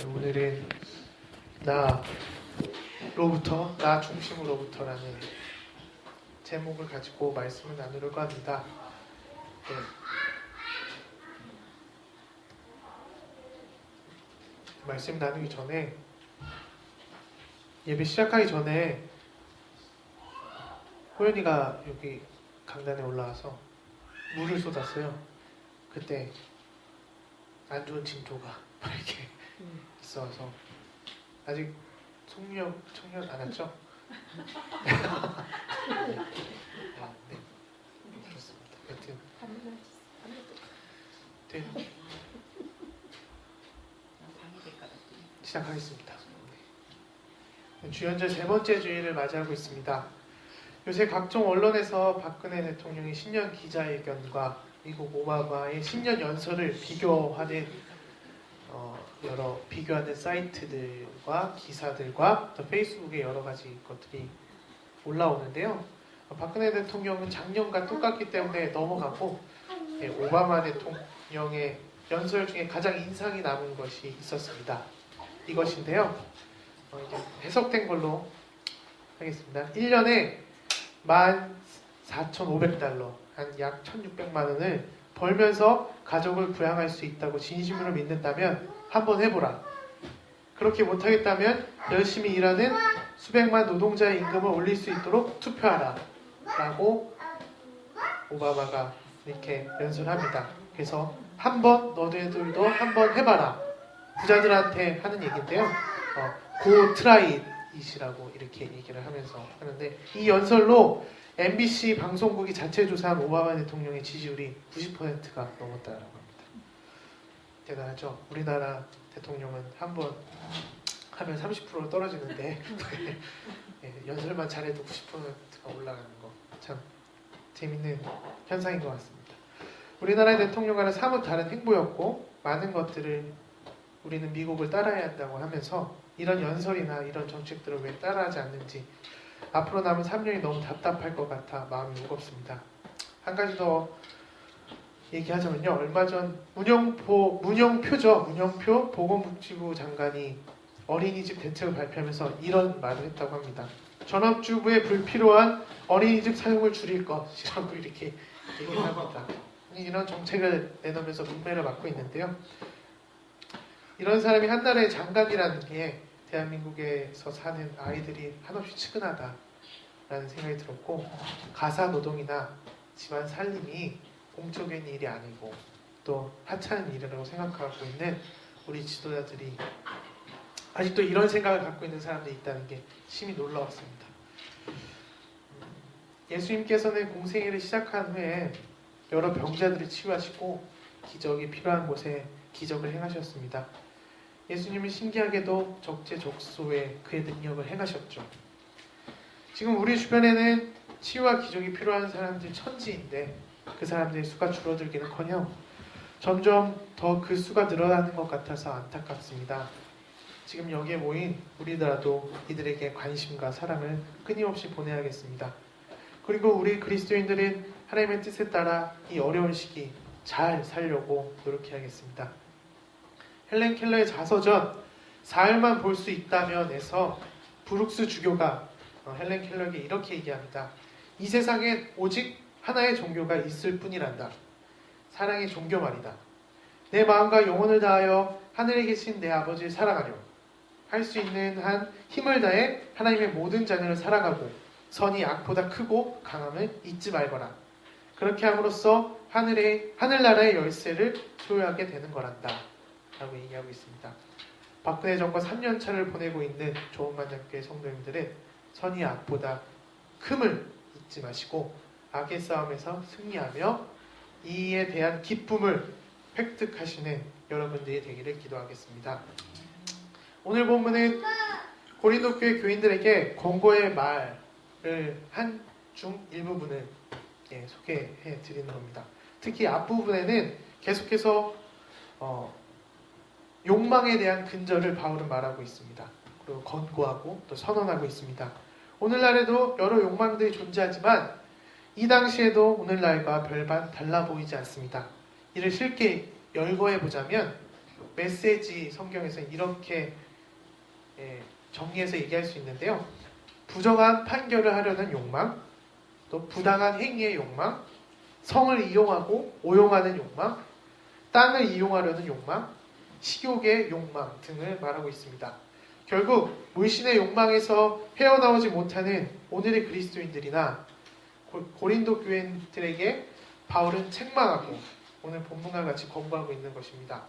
오늘은 나 중심으로부터라는 제목을 가지고 말씀을 나누려고 합니다. 네. 말씀 나누기 전에 예배 시작하기 전에 호연이가 여기 강단에 올라와서 물을 쏟았어요. 그때 안 좋은 징조가 이렇게 있어서 아직 청년 안 왔죠? 네, 그렇습니다. 여튼 시작하겠습니다. 주연절 세 번째 주일을 맞이하고 있습니다. 요새 각종 언론에서 박근혜 대통령의 신년 기자회견과 미국 오바마의 신년 연설을 비교하는 사이트들과 기사들과 또 페이스북에 여러 가지 것들이 올라오는데요. 박근혜 대통령은 작년과 똑같기 때문에 넘어가고 오바마 대통령의 연설 중에 가장 인상이 남은 것이 있었습니다. 이것인데요. 이제 해석된 걸로 하겠습니다. 1년에 14,500달러, 한 약 1,600만 원을 벌면서 가족을 부양할 수 있다고 진심으로 믿는다면 한번 해보라. 그렇게 못하겠다면 열심히 일하는 수백만 노동자의 임금을 올릴 수 있도록 투표하라. 라고 오바마가 이렇게 연설합니다. 그래서 한번 너희들도 한번 해봐라. 부자들한테 하는 얘기인데요. Go try it이라고 이렇게 얘기를 하면서 하는데, 이 연설로 MBC 방송국이 자체 조사한 오바마 대통령의 지지율이 90%가 넘었다라고 합니다. 대단하죠? 우리나라 대통령은 한 번 하면 30% 떨어지는데 연설만 잘해도 90%가 올라가는 거 참 재밌는 현상인 것 같습니다. 우리나라의 대통령과는 사뭇 다른 행보였고, 많은 것들을 우리는 미국을 따라야 한다고 하면서 이런 연설이나 이런 정책들을 왜 따라하지 않는지 앞으로 남은 3년이 너무 답답할 것 같아 마음이 무겁습니다. 한 가지 더 얘기하자면요. 얼마 전 문영표 보건복지부 장관이 어린이집 대책을 발표하면서 이런 말을 했다고 합니다. 전업주부의 불필요한 어린이집 사용을 줄일 것이라고 이렇게 얘기를 합니다. 이런 정책을 내놓으면서 문매를 맞고 있는데요. 이런 사람이 한 나라의 장관이라는 게 대한민국에서 사는 아이들이 한없이 측은하다라는 생각이 들었고, 가사노동이나 집안 살림이 공적인 일이 아니고 또 하찮은 일이라고 생각하고 있는 우리 지도자들이 아직도 이런 생각을 갖고 있는 사람들이 있다는 게 심히 놀라웠습니다. 예수님께서는 공생애를 시작한 후에 여러 병자들을 치유하시고 기적이 필요한 곳에 기적을 행하셨습니다. 예수님은 신기하게도 적재적소에 그의 능력을 행하셨죠. 지금 우리 주변에는 치유와 기적이 필요한 사람들이 천지인데 그 사람들의 수가 줄어들기는커녕 점점 더 그 수가 늘어나는 것 같아서 안타깝습니다. 지금 여기에 모인 우리들도 이들에게 관심과 사랑을 끊임없이 보내야겠습니다. 그리고 우리 그리스도인들은 하나님의 뜻에 따라 이 어려운 시기 잘 살려고 노력해야겠습니다. 헬렌 켈러의 자서전 사흘만 볼 수 있다면에서 브룩스 주교가 헬렌 켈러에게 이렇게 얘기합니다. 이 세상엔 오직 하나의 종교가 있을 뿐이란다. 사랑의 종교 말이다. 내 마음과 영혼을 다하여 하늘에 계신 내 아버지를 사랑하려. 할 수 있는 한 힘을 다해 하나님의 모든 자녀를 사랑하고 선이 악보다 크고 강함을 잊지 말거라. 그렇게 함으로써 하늘나라의 열쇠를 소유하게 되는 거란다. 라고 얘기하고 있습니다. 박근혜 정권 3년차를 보내고 있는 조은만장교회 성도님들은 선이 악보다 큼을 잊지 마시고 악의 싸움에서 승리하며 이에 대한 기쁨을 획득하시는 여러분들이 되기를 기도하겠습니다. 오늘 본문은 고린도 교회 교인들에게 권고의 말을 한 중 일부분을 소개해 드리는 겁니다. 특히 앞부분에는 계속해서 욕망에 대한 근절을 바울은 말하고 있습니다. 그리고 권고하고 또 선언하고 있습니다. 오늘날에도 여러 욕망들이 존재하지만 이 당시에도 오늘날과 별반 달라 보이지 않습니다. 이를 쉽게 열거해 보자면 메시지 성경에서는 이렇게 정리해서 얘기할 수 있는데요. 부정한 판결을 하려는 욕망, 또 부당한 행위의 욕망, 성을 이용하고 오용하는 욕망, 땅을 이용하려는 욕망, 식욕의 욕망 등을 말하고 있습니다. 결국 물신의 욕망에서 헤어나오지 못하는 오늘의 그리스도인들이나 고린도 교인들에게 바울은 책망하고 오늘 본문과 같이 권고하고 있는 것입니다.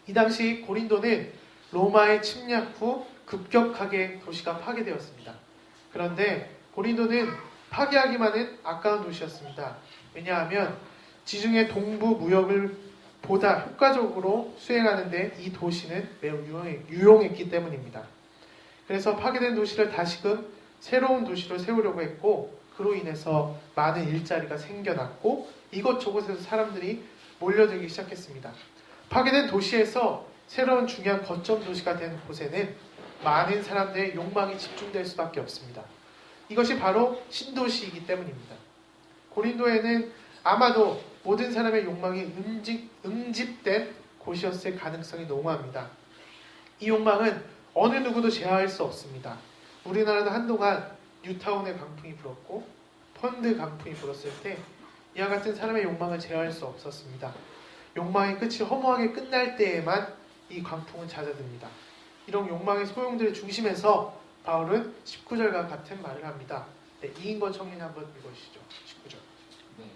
이 당시 고린도는 로마의 침략 후 급격하게 도시가 파괴되었습니다. 그런데 고린도는 파괴하기만은 아까운 도시였습니다. 왜냐하면 지중해 동부 무역을 보다 효과적으로 수행하는데 이 도시는 매우 유용했기 때문입니다. 그래서 파괴된 도시를 다시금 새로운 도시로 세우려고 했고, 그로 인해서 많은 일자리가 생겨났고 이곳저곳에서 사람들이 몰려들기 시작했습니다. 파괴된 도시에서 새로운 중요한 거점 도시가 된 곳에는 많은 사람들의 욕망이 집중될 수밖에 없습니다. 이것이 바로 신도시이기 때문입니다. 고린도에는 아마도 모든 사람의 욕망이 응집된 곳이었을 가능성이 농후합니다. 이 욕망은 어느 누구도 제어할 수 없습니다. 우리나라도 한동안 뉴타운의 강풍이 불었고 펀드 강풍이 불었을 때 이와 같은 사람의 욕망을 제어할 수 없었습니다. 욕망의 끝이 허무하게 끝날 때에만 이 강풍은 잦아듭니다. 이런 욕망의 소용들을 중심해서 바울은 19절과 같은 말을 합니다. 네, 이인권 청년 한번 읽어주시죠. 19절. 네,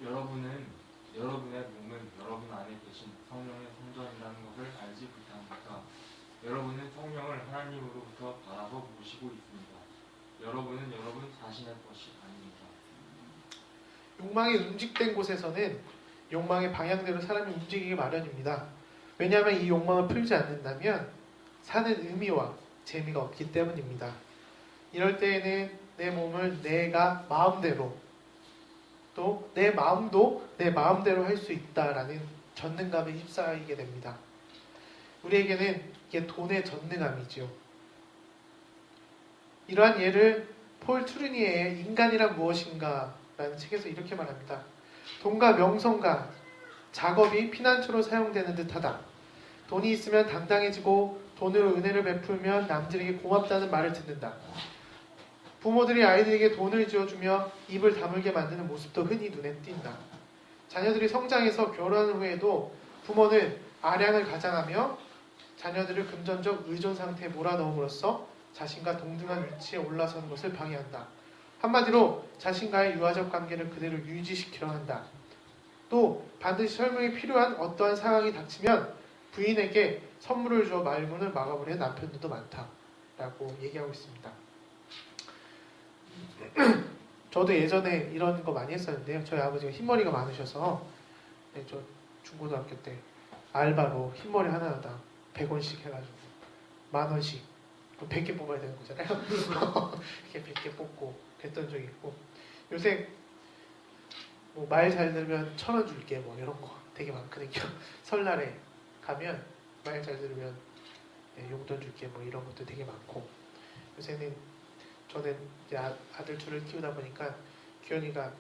여러분의 몸은 여러분 안에 계신 성령의 성전이라는 것을 알지 못합니까? 여러분은 성령을 하나님으로부터 받아서 모시고 있습니다. 여러분은 여러분 자신의 것이 아닙니다. 욕망이 응집된 곳에서는 욕망의 방향대로 사람이 움직이기 마련입니다. 왜냐하면 이 욕망을 풀지 않는다면 사는 의미와 재미가 없기 때문입니다. 이럴 때에는 내 몸을 내가 마음대로, 또 내 마음도 내 마음대로 할 수 있다라는 전능감에 휩싸이게 됩니다. 우리에게는 이게 돈의 전능함이지요. 이러한 예를 폴 트루니에의 인간이란 무엇인가 라는 책에서 이렇게 말합니다. 돈과 명성과 작업이 피난처로 사용되는 듯하다. 돈이 있으면 당당해지고 돈으로 은혜를 베풀면 남들에게 고맙다는 말을 듣는다. 부모들이 아이들에게 돈을 쥐어주며 입을 다물게 만드는 모습도 흔히 눈에 띈다. 자녀들이 성장해서 결혼 후에도 부모는 아량을 가장하며 자녀들을 금전적 의존 상태에 몰아넣음으로써 자신과 동등한 위치에 올라서는 것을 방해한다. 한마디로 자신과의 유아적 관계를 그대로 유지시키려 한다. 또 반드시 설명이 필요한 어떠한 상황이 닥치면 부인에게 선물을 주어 말문을 막아버리는 남편들도 많다라고 얘기하고 있습니다. 저도 예전에 이런 거 많이 했었는데요. 저희 아버지가 흰머리가 많으셔서 저 중고등학교 때 알바로 흰머리 하나당 100원씩 해가지고 10,000원씩 100개 뽑아야 되는 거잖아요. 이렇게 100개 뽑고 그랬던 적이 있고, 요새 뭐 말 잘 들으면 1,000원 줄게 뭐 이런 거 되게 많거든요. 설날에 가면 말 잘 들으면 용돈 줄게 뭐 이런 것도 되게 많고, 요새는 저는 이제 아들 둘을 키우다 보니까 규현이가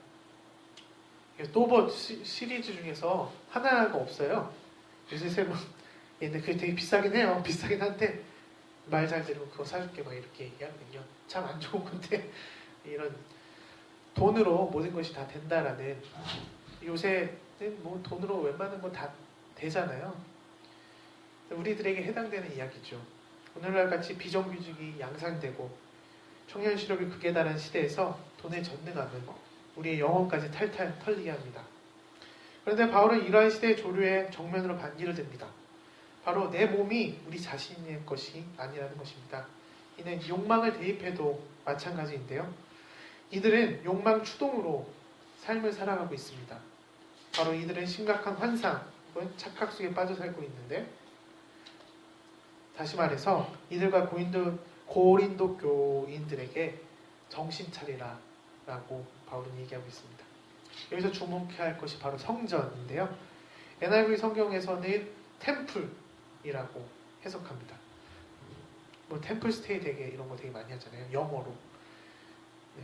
또봇 시리즈 중에서 하나가 없어요. 요새 새로 근데 그게 되게 비싸긴 해요. 비싸긴 한데 말 잘 들으면 그거 사줄게 막 이렇게 얘기하거든요. 참 안 좋은 건데 이런 돈으로 모든 것이 다 된다라는, 요새는 뭐 돈으로 웬만한 건 다 되잖아요. 우리들에게 해당되는 이야기죠. 오늘날 같이 비정규직이 양산되고 청년 실업이 극에 달한 시대에서 돈의 전능함은 우리의 영혼까지 탈탈 털리게 합니다. 그런데 바울은 이러한 시대의 조류에 정면으로 반기를 듭니다. 바로 내 몸이 우리 자신의 것이 아니라는 것입니다. 이는 욕망을 대입해도 마찬가지인데요. 이들은 욕망 추동으로 삶을 살아가고 있습니다. 바로 이들은 심각한 환상 혹은 착각 속에 빠져 살고 있는데, 다시 말해서 이들과 고린도 교인들에게 정신 차리라 라고 바울은 얘기하고 있습니다. 여기서 주목해야 할 것이 바로 성전인데요. NIV 성경에서는 템플이라고 해석합니다. 뭐 템플 스테이 되게 이런 거 되게 많이 하잖아요. 영어로.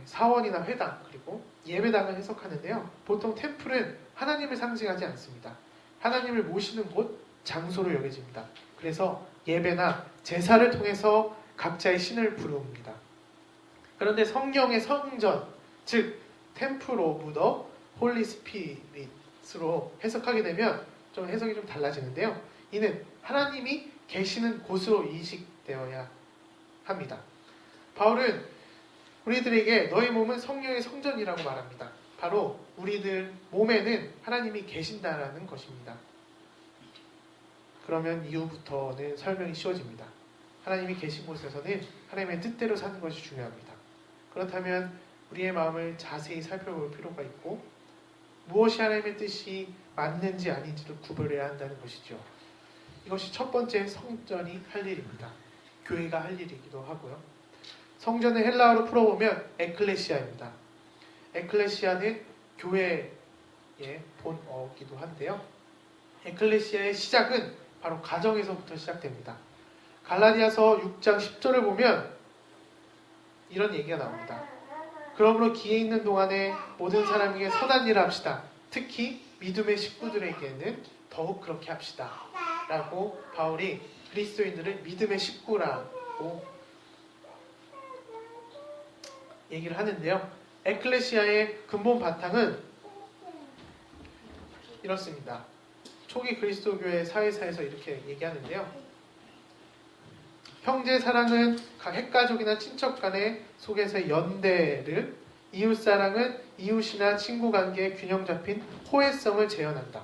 사원이나 회당, 그리고 예배당을 해석하는데요. 보통 템플은 하나님을 상징하지 않습니다. 하나님을 모시는 곳, 장소로 여겨집니다. 그래서 예배나 제사를 통해서 각자의 신을 부릅니다. 그런데 성령의 성전, 즉 템플 오브 더 홀리 스피릿으로 해석하게 되면 좀 해석이 좀 달라지는데요. 이는 하나님이 계시는 곳으로 인식되어야 합니다. 바울은 우리들에게 너희 몸은 성령의 성전이라고 말합니다. 바로 우리들 몸에는 하나님이 계신다라는 것입니다. 그러면 이후부터는 설명이 쉬워집니다. 하나님이 계신 곳에서는 하나님의 뜻대로 사는 것이 중요합니다. 그렇다면 우리의 마음을 자세히 살펴볼 필요가 있고 무엇이 하나님의 뜻이 맞는지 아닌지를 구별해야 한다는 것이죠. 이것이 첫 번째 성전이 할 일입니다. 교회가 할 일이기도 하고요. 성전을 헬라어로 풀어보면 에클레시아입니다. 에클레시아는 교회의 본어기도 한데요. 에클레시아의 시작은 바로 가정에서부터 시작됩니다. 갈라디아서 6장 10절을 보면 이런 얘기가 나옵니다. 그러므로 기회 있는 동안에 모든 사람에게 선한 일을 합시다. 특히 믿음의 식구들에게는 더욱 그렇게 합시다. 라고 바울이 그리스도인들을 믿음의 식구라고 얘기를 하는데요. 에클레시아의 근본 바탕은 이렇습니다. 초기 그리스도교회 사회사에서 이렇게 얘기하는데요. 형제 사랑은 각 핵가족이나 친척 간의 속에서의 연대를, 이웃사랑은 이웃이나 친구 관계의 균형 잡힌 호혜성을 재현한다.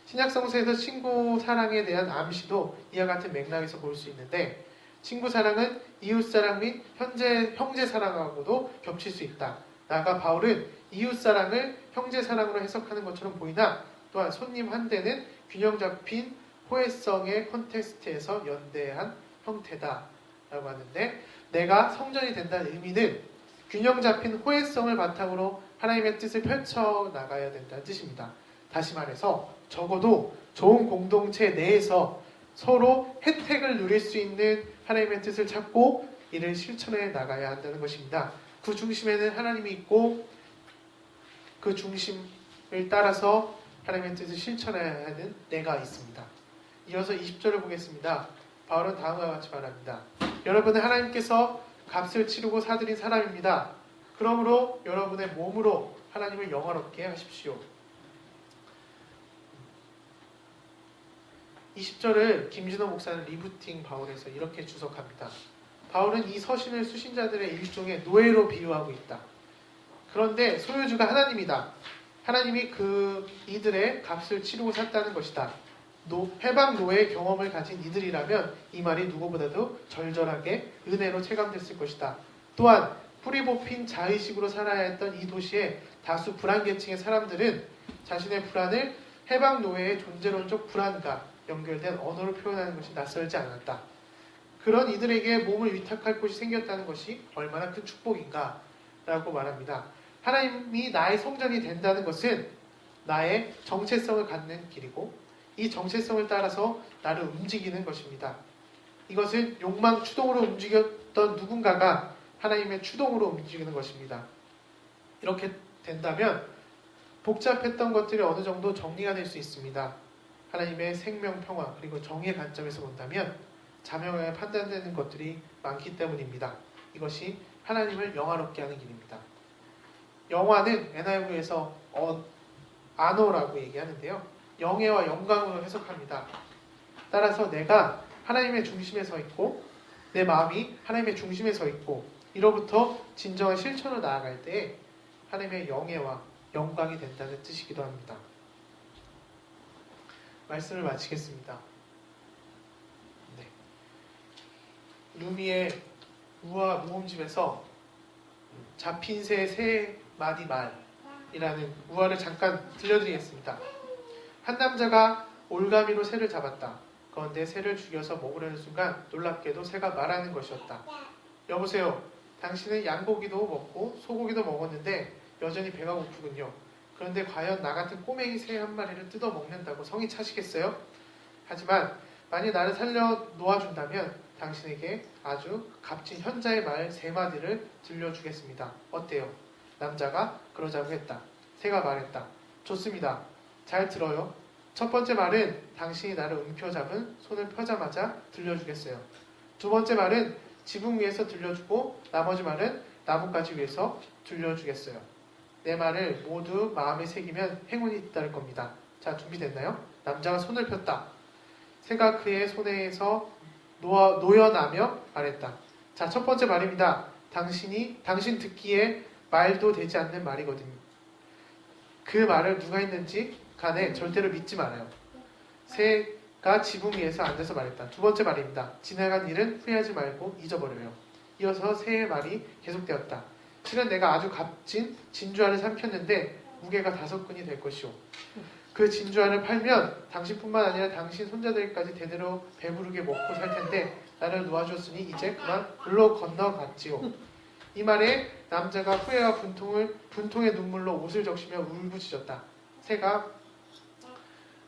신약성서에서 친구 사랑에 대한 암시도 이와 같은 맥락에서 볼 수 있는데 친구 사랑은 이웃 사랑 및 형제 사랑하고도 겹칠 수 있다. 나아가 바울은 이웃 사랑을 형제 사랑으로 해석하는 것처럼 보이나 또한 손님 한 대는 균형 잡힌 호혜성의 컨텍스트에서 연대한 형태다 라고 하는데 내가 성전이 된다는 의미는 균형 잡힌 호혜성을 바탕으로 하나님의 뜻을 펼쳐나가야 된다는 뜻입니다. 다시 말해서 적어도 좋은 공동체 내에서 서로 혜택을 누릴 수 있는 하나님의 뜻을 찾고 이를 실천해 나가야 한다는 것입니다. 그 중심에는 하나님이 있고 그 중심을 따라서 하나님의 뜻을 실천해야 하는 내가 있습니다. 이어서 20절을 보겠습니다. 바울은 다음과 같이 말합니다. 여러분은 하나님께서 값을 치르고 사들인 사람입니다. 그러므로 여러분의 몸으로 하나님을 영화롭게 하십시오. 20절을 김진호 목사는 리부팅 바울에서 이렇게 주석합니다. 바울은 이 서신을 수신 자들의 일종의 노예로 비유하고 있다. 그런데 소유주가 하나님이다. 하나님이 이들의 값을 치르고 샀다는 것이다. 해방 노예의 경험을 가진 이들이라면 이 말이 누구보다도 절절하게 은혜로 체감됐을 것이다. 또한 뿌리 뽑힌 자의식으로 살아야 했던 이 도시의 다수 불안계층의 사람들은 자신의 불안을 해방 노예의 존재론적 불안과 연결된 언어로 표현하는 것이 낯설지 않았다. 그런 이들에게 몸을 위탁할 곳이 생겼다는 것이 얼마나 큰 축복인가 라고 말합니다. 하나님이 나의 성전이 된다는 것은 나의 정체성을 갖는 길이고 이 정체성을 따라서 나를 움직이는 것입니다. 이것은 욕망 추동으로 움직였던 누군가가 하나님의 추동으로 움직이는 것입니다. 이렇게 된다면 복잡했던 것들이 어느 정도 정리가 될 수 있습니다. 하나님의 생명, 평화, 그리고 정의의 관점에서 본다면 자명하게 판단되는 것들이 많기 때문입니다. 이것이 하나님을 영화롭게 하는 길입니다. 영화는 NIV에서 아노라고 얘기하는데요. 영예와 영광으로 해석합니다. 따라서 내가 하나님의 중심에 서 있고 내 마음이 하나님의 중심에 서 있고 이로부터 진정한 실천으로 나아갈 때 하나님의 영예와 영광이 된다는 뜻이기도 합니다. 말씀을 마치겠습니다. 네. 루미의 우화 모음집에서 잡힌 새 세 마디 말이라는 우화를 잠깐 들려드리겠습니다. 한 남자가 올가미로 새를 잡았다. 그런데 새를 죽여서 먹으려는 순간 놀랍게도 새가 말하는 것이었다. 여보세요. 당신은 양고기도 먹고 소고기도 먹었는데 여전히 배가 고프군요. 그런데 과연 나 같은 꼬맹이 새 한 마리를 뜯어 먹는다고 성이 차시겠어요? 하지만 만일 나를 살려 놓아준다면 당신에게 아주 값진 현자의 말 세 마디를 들려주겠습니다. 어때요? 남자가 그러자고 했다. 새가 말했다. 좋습니다. 잘 들어요. 첫 번째 말은 당신이 나를 움켜잡은 손을 펴자마자 들려주겠어요. 두 번째 말은 지붕 위에서 들려주고 나머지 말은 나뭇가지 위에서 들려주겠어요. 내 말을 모두 마음에 새기면 행운이 잇따를 겁니다. 자, 준비됐나요? 남자가 손을 폈다. 새가 그의 손에서 놓여나며 말했다. 자, 첫 번째 말입니다. 당신 듣기에 말도 되지 않는 말이거든요. 그 말을 누가 했는지 간에 절대로 믿지 말아요. 새가 지붕 위에서 앉아서 말했다. 두 번째 말입니다. 지나간 일은 후회하지 말고 잊어버려요. 이어서 새의 말이 계속되었다. 실은 내가 아주 값진 진주알을 삼켰는데 무게가 5근이 될 것이오. 그 진주알을 팔면 당신뿐만 아니라 당신 손자들까지 대대로 배부르게 먹고 살 텐데 나를 놓아줬으니 이제 그만 물로 건너갔지요. 이 말에 남자가 후회와 분통의 눈물로 옷을 적시며 울부짖었다. 새가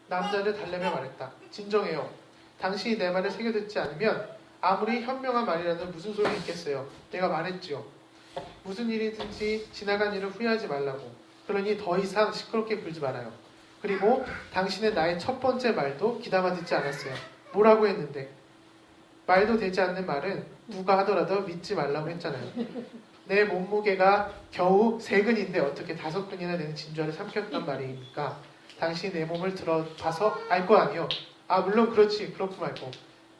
남자를 달래며 말했다. 진정해요. 당신이 내 말을 새겨듣지 않으면 아무리 현명한 말이라도 무슨 소용이 있겠어요. 내가 말했지요. 무슨 일이든지 지나간 일을 후회하지 말라고. 그러니 더 이상 시끄럽게 굴지 말아요. 그리고 당신은 나의 첫 번째 말도 귀담아 듣지 않았어요. 뭐라고 했는데? 말도 되지 않는 말은 누가 하더라도 믿지 말라고 했잖아요. 내 몸무게가 겨우 3근인데 어떻게 5근이나 되는 진주알을 삼켰단 말입니까? 당신이 내 몸을 들어봐서 알 거 아니요. 아, 물론 그렇지. 그렇고 말고.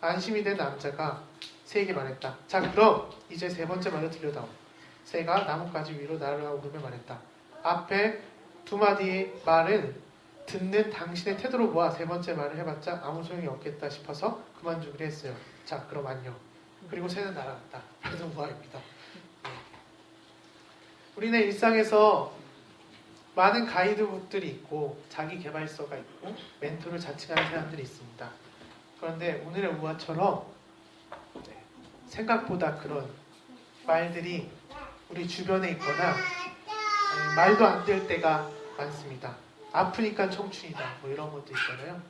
안심이 된 남자가 새에게 말했다. 자, 그럼 이제 세 번째 말을 들려다오. 새가 나뭇가지 위로 날아오르며 말했다. 앞에 두 마디의 말은 듣는 당신의 태도로 보아 세 번째 말을 해봤자 아무 소용이 없겠다 싶어서 그만두기로 했어요. 자, 그럼 안녕. 그리고 새는 날아갔다. 그래서 무화입니다. 우리는 일상에서 많은 가이드북들이 있고 자기 개발서가 있고 멘토를 자칭하는 사람들이 있습니다. 그런데 오늘의 우화처럼 생각보다 그런 말들이 우리 주변에 있거나 말도 안 될 때가 많습니다. 아프니까 청춘이다 뭐 이런 것도 있잖아요.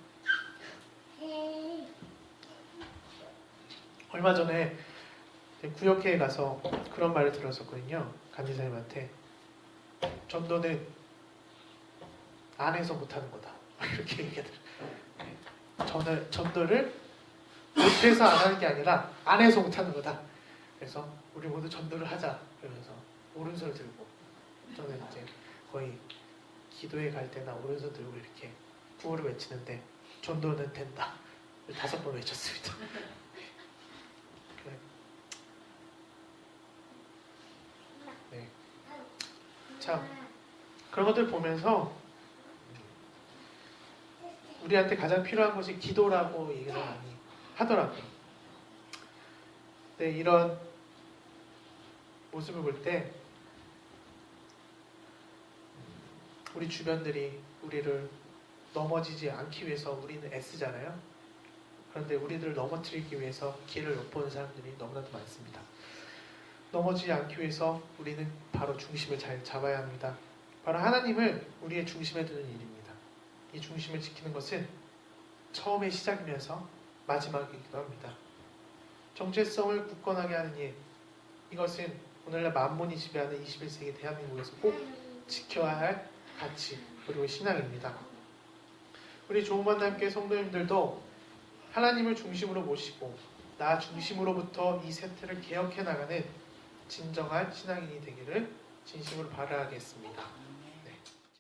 얼마 전에 구역회에 가서 그런 말을 들었었거든요. 간지사님한테 전도는 안에서 못하는 거다 이렇게 얘기하더라고요. 전도를 못해서 안 하는 게 아니라 안에서 못하는 거다. 그래서 우리 모두 전도를 하자. 그러면서 오른손을 들고 저는 이제 거의 기도에 갈 때나 오른손 들고 이렇게 구호를 외치는데 전도는 된다. 5번 외쳤습니다. 네. 참 그런 것들 보면서 우리한테 가장 필요한 것이 기도라고 얘기를 많이 하더라고요. 네, 이런 모습을 볼 때 우리 주변들이 우리를 넘어지지 않기 위해서 우리는 애쓰잖아요. 그런데 우리들을 넘어뜨리기 위해서 길을 엿보는 사람들이 너무나도 많습니다. 넘어지지 않기 위해서 우리는 바로 중심을 잘 잡아야 합니다. 바로 하나님을 우리의 중심에 두는 일입니다. 이 중심을 지키는 것은 처음의 시작이면서 마지막이기도 합니다. 정체성을 굳건하게 하는 일, 이것은 오늘날 만문이 지배하는 21세기 대한민국에서 꼭 지켜야 할 가치 그리고 신앙입니다. 우리 조은만남교회 성도님들도 하나님을 중심으로 모시고 나 중심으로부터 이 세태를 개혁해 나가는 진정한 신앙인이 되기를 진심으로 바라겠습니다.